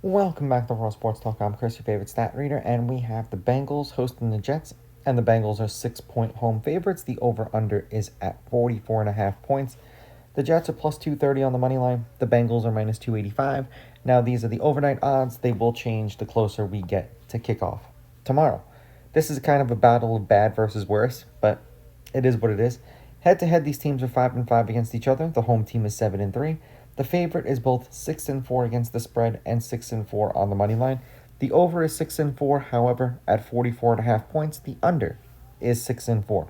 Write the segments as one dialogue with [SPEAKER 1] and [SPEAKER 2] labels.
[SPEAKER 1] Welcome back to Raw Sports Talk. I'm Chris, your favorite stat reader, and we have the Bengals hosting the Jets, and the Bengals are 6-point home favorites. The over-under is at 44.5 points. The Jets are plus 230 on the money line. The Bengals are minus 285. Now, these are the overnight odds. They will change the closer we get to kickoff tomorrow. This is kind of a battle of bad versus worse, but it is what it is. Head-to-head, these teams are 5-5 against each other. The home team is 7-3. The favorite is both 6-4 against the spread and 6-4 on the money line. The over is 6-4, however, at 44.5 points. The under is 6-4.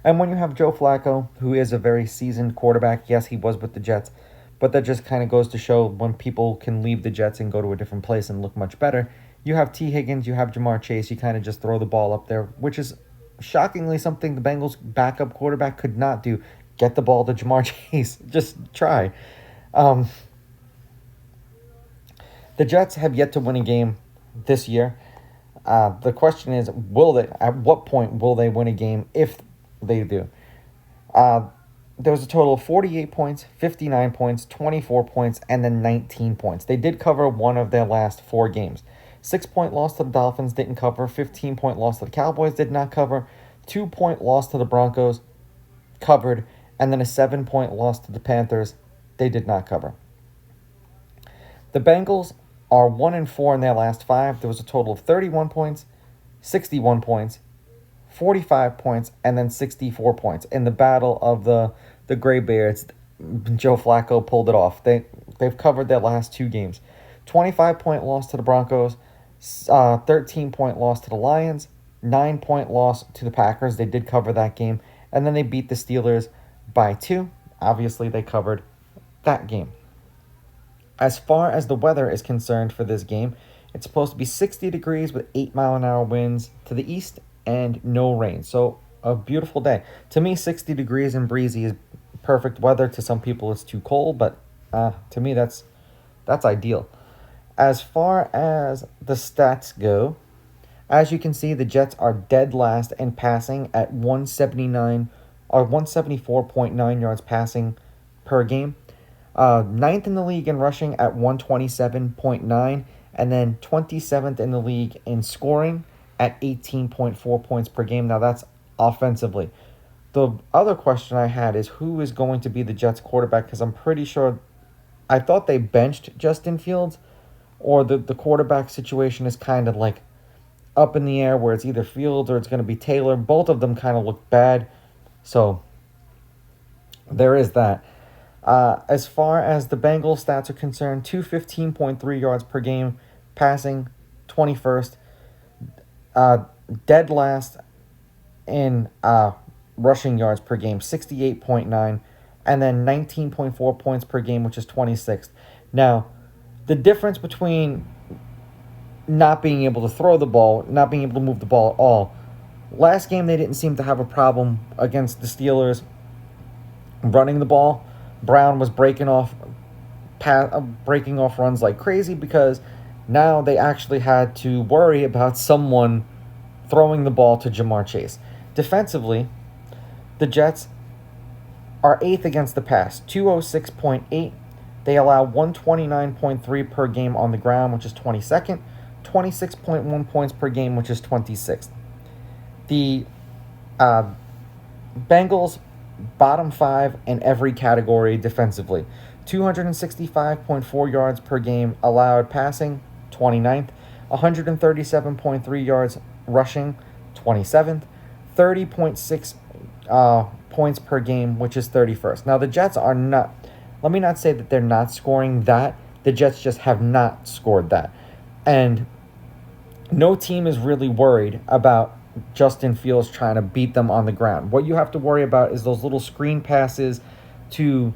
[SPEAKER 1] And when you have Joe Flacco, who is a very seasoned quarterback, yes, he was with the Jets, but that just kind of goes to show when people can leave the Jets and go to a different place and look much better. You have T. Higgins, you have Jamar Chase, you kind of just throw the ball up there, which is shockingly something the Bengals' backup quarterback could not do. Get the ball to Jamar Chase. Just try. The Jets have yet to win a game this year. The question is, will they? At what point will they win a game if they do? There was a total of 48 points, 59 points, 24 points, and then 19 points. They did cover one of their last 4 games. 6-point loss to the Dolphins, didn't cover. 15-point loss to the Cowboys, did not cover. 2-point loss to the Broncos, covered. And then a 7-point loss to the Panthers, they did not cover. The Bengals are 1-4 in their last 5. There was a total of 31 points, 61 points, 45 points, and then 64 points. In the battle of the Graybeards, Joe Flacco pulled it off. They've covered their last 2 games. 25-point loss to the Broncos, 13-point loss to the Lions, 9-point loss to the Packers. They did cover that game. And then they beat the Steelers by 2. Obviously, they covered that game. As far as the weather is concerned for this game, it's supposed to be 60 degrees with 8-mile-an-hour winds to the east and no rain. So, a beautiful day. To me, 60 degrees and breezy is perfect weather. To some people, it's too cold, but to me, that's ideal. As far as the stats go, as you can see, the Jets are dead last in passing at 174.9 yards passing per game. 9th in the league in rushing at 127.9, and then 27th in the league in scoring at 18.4 points per game. Now that's offensively. The other question I had is who is going to be the Jets quarterback, because I'm pretty sure I thought they benched Justin Fields, or the quarterback situation is kind of like up in the air where it's either Fields or it's going to be Taylor. Both of them kind of look bad. So there is that. As far as the Bengals stats are concerned, 215.3 yards per game, passing 21st, dead last in rushing yards per game, 68.9, and then 19.4 points per game, which is 26th. Now, the difference between not being able to throw the ball, not being able to move the ball at all, last game, they didn't seem to have a problem against the Steelers running the ball. Brown was breaking off runs like crazy because now they actually had to worry about someone throwing the ball to Jamar Chase. Defensively, the Jets are 8th against the pass, 206.8. They allow 129.3 per game on the ground, which is 22nd, 26.1 points per game, which is 26th. The Bengals bottom 5 in every category defensively. 265.4 yards per game allowed passing, 29th. 137.3 yards rushing, 27th. 30.6 points per game, which is 31st. Now, the Jets are not, let me not say that they're not scoring that. The Jets just have not scored that. And no team is really worried about Justin Fields trying to beat them on the ground. What you have to worry about is those little screen passes to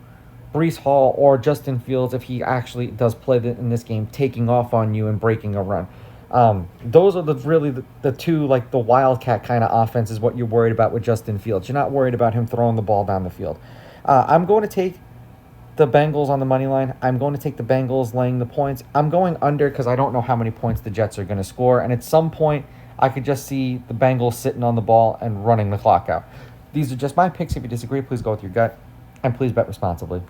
[SPEAKER 1] Breece Hall or Justin Fields, if he actually does play in this game, taking off on you and breaking a run. Those are the two, like the Wildcat kind of offense is what you're worried about with Justin Fields. You're not worried about him throwing the ball down the field. I'm going to take the Bengals on the money line. I'm going to take the Bengals laying the points. I'm going under because I don't know how many points the Jets are going to score. And at some point, I could just see the Bengals sitting on the ball and running the clock out. These are just my picks. If you disagree, please go with your gut. And please bet responsibly.